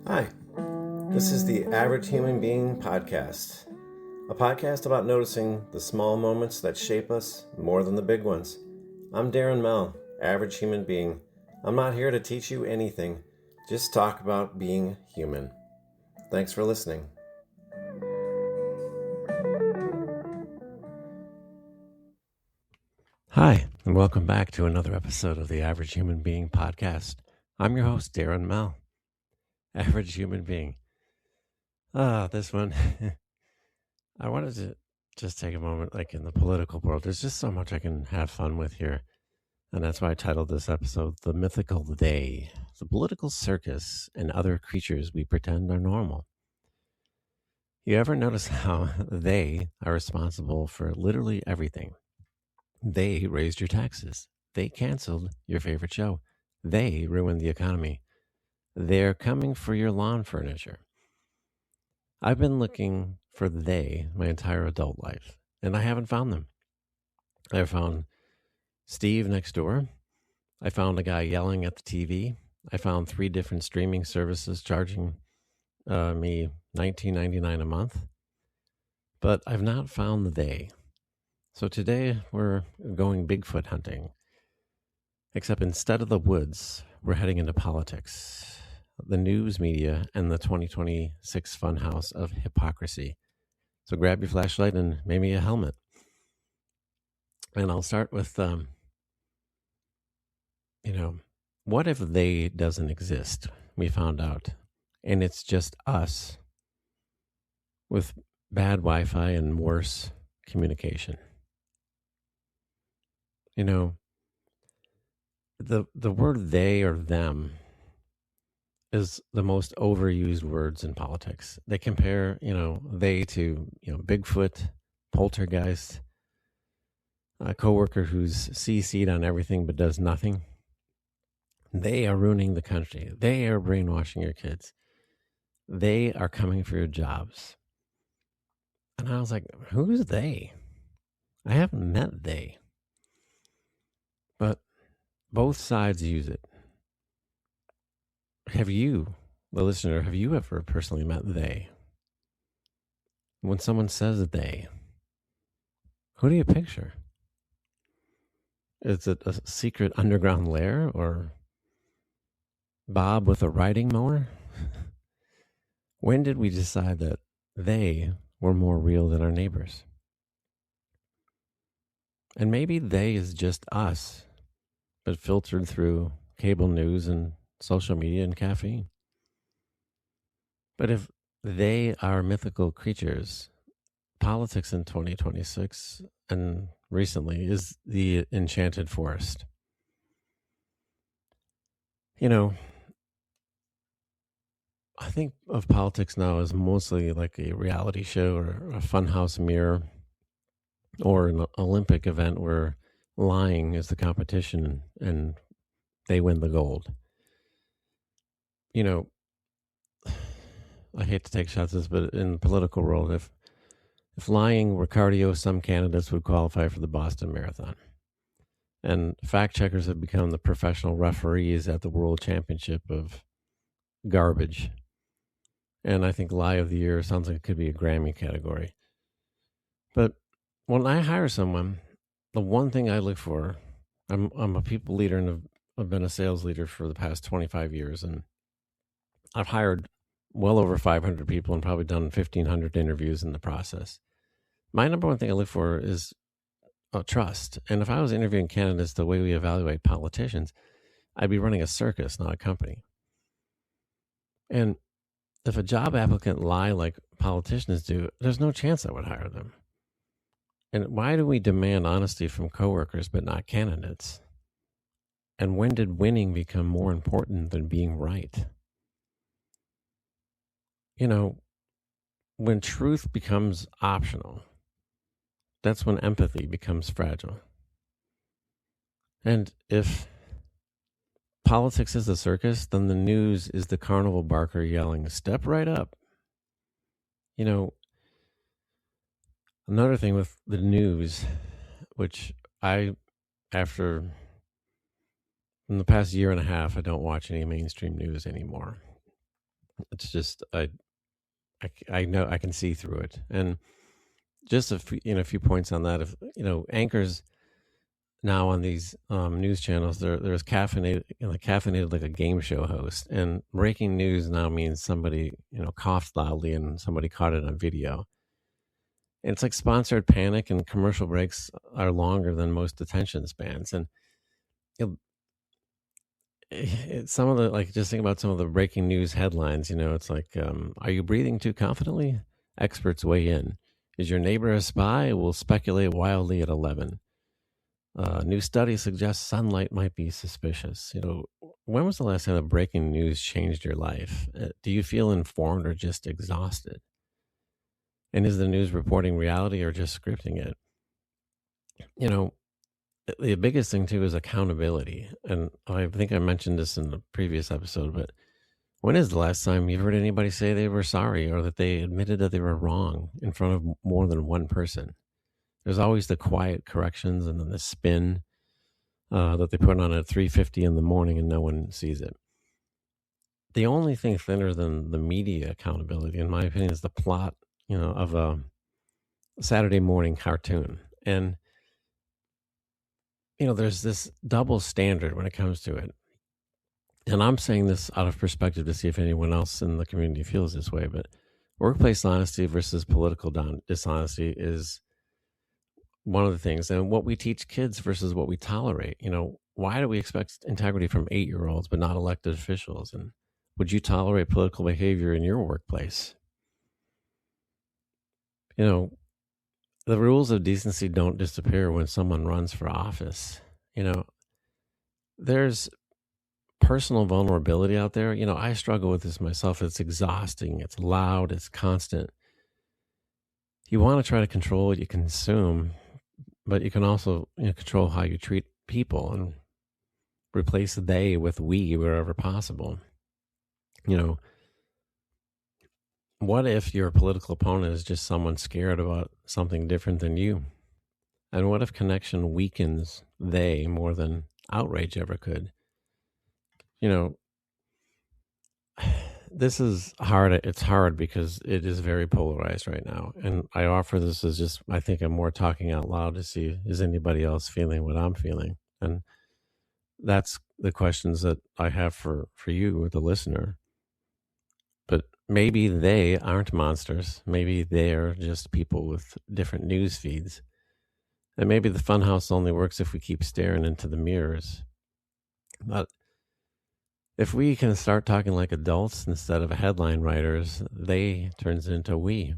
Hi, this is the Average Human Being podcast, a podcast about noticing the small moments that shape us more than the big ones. I'm Darren Mell, Average Human Being. I'm not here to teach you anything, just talk about being human. Thanks for listening. Hi, and welcome back to another episode of the Average Human Being podcast. I'm your host, Darren Mell, Average Human Being. This one, I wanted to just take a moment, like in the political world, there's just so much I can have fun with here. And that's why I titled this episode, The Mythical They, the political circus and other creatures we pretend are normal. You ever notice how they are responsible for literally everything? They raised your taxes. They canceled your favorite show. They ruined the economy. They're coming for your lawn furniture. I've been looking for they my entire adult life, and I haven't found them. I found Steve next door. I found a guy yelling at the TV. I found 3 different streaming services charging me $19.99 a month. But I've not found the they. So today we're going Bigfoot hunting. Except instead of the woods, we're heading into politics, the news media, and the 2026 funhouse of hypocrisy. So grab your flashlight and maybe a helmet. And I'll start with, what if they doesn't exist? We found out. And it's just us with bad Wi-Fi and worse communication. The word they or them is the most overused words in politics. They compare, they to, Bigfoot, poltergeist, a coworker who's CC'd on everything but does nothing. They are ruining the country. They are brainwashing your kids. They are coming for your jobs. And I was like, who's they? I haven't met they. But both sides use it. Have you, the listener, have you ever personally met they? When someone says they, who do you picture? Is it a secret underground lair or Bob with a riding mower? When did we decide that they were more real than our neighbors? And maybe they is just us, but filtered through cable news and social media and caffeine. But if they are mythical creatures, politics in 2026 and recently is the enchanted forest. I think of politics now as mostly like a reality show or a funhouse mirror or an Olympic event where lying is the competition and they win the gold. I hate to take shots at this, but in the political world, if lying were cardio, some candidates would qualify for the Boston Marathon. And fact checkers have become the professional referees at the World Championship of garbage. And I think Lie of the Year sounds like it could be a Grammy category. But when I hire someone, the one thing I look for, I'm a people leader and I've been a sales leader for the past 25 years. And I've hired well over 500 people and probably done 1,500 interviews in the process. My number one thing I look for is trust. And if I was interviewing candidates the way we evaluate politicians, I'd be running a circus, not a company. And if a job applicant lie like politicians do, there's no chance I would hire them. And why do we demand honesty from coworkers but not candidates? And when did winning become more important than being right? When truth becomes optional, that's when empathy becomes fragile. And if politics is the circus, then the news is the carnival barker yelling, "Step right up." Another thing with the news, which in the past year and a half, I don't watch any mainstream news anymore. It's just I know I can see through it. And just a few points on that. If anchors now on these news channels, there's caffeinated, caffeinated like a game show host, and breaking news now means somebody coughed loudly and somebody caught it on video. And it's like sponsored panic, and commercial breaks are longer than most attention spans. And some of the, like, just think about some of the breaking news headlines. It's like, are you breathing too confidently? Experts weigh in. Is your neighbor a spy? We'll speculate wildly at 11. New study suggests sunlight might be suspicious. When was the last time that breaking news changed your life? Do you feel informed or just exhausted? And is the news reporting reality or just scripting it? The biggest thing too is accountability. And I think I mentioned this in the previous episode, but when is the last time you've heard anybody say they were sorry or that they admitted that they were wrong in front of more than one person? There's always the quiet corrections and then the spin that they put on at 3:50 in the morning and no one sees it. The only thing thinner than the media accountability, in my opinion, is the plot, of a Saturday morning cartoon. And, there's this double standard when it comes to it. And I'm saying this out of perspective to see if anyone else in the community feels this way, but workplace honesty versus political dishonesty is one of the things. And what we teach kids versus what we tolerate. Why do we expect integrity from 8-year-olds but not elected officials? And would you tolerate political behavior in your workplace? The rules of decency don't disappear when someone runs for office. There's personal vulnerability out there. I struggle with this myself. It's exhausting. It's loud. It's constant. You want to try to control what you consume, but you can also control how you treat people and replace they with we wherever possible. What if your political opponent is just someone scared about something different than you? And what if connection weakens they more than outrage ever could? This is hard. It's hard because it is very polarized right now. And I offer this as just, I think I'm more talking out loud to see, is anybody else feeling what I'm feeling? And that's the questions that I have for you, the listener. But maybe they aren't monsters. Maybe they're just people with different news feeds. And maybe the funhouse only works if we keep staring into the mirrors. But if we can start talking like adults instead of headline writers, they turns into we.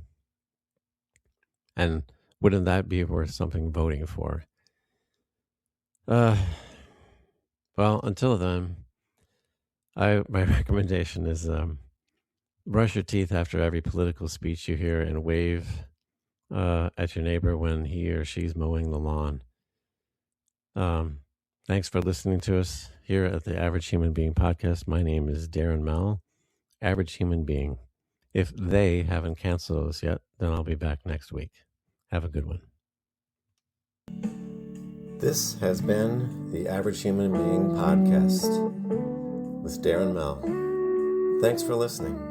And wouldn't that be worth something voting for? Well, until then, my recommendation is brush your teeth after every political speech you hear and wave at your neighbor when he or she's mowing the lawn. Thanks for listening to us here at the Average Human Being Podcast. My name is Darren Mel, Average Human Being. If they haven't canceled us yet, then I'll be back next week. Have a good one. This has been the Average Human Being Podcast with Darren Mel. Thanks for listening.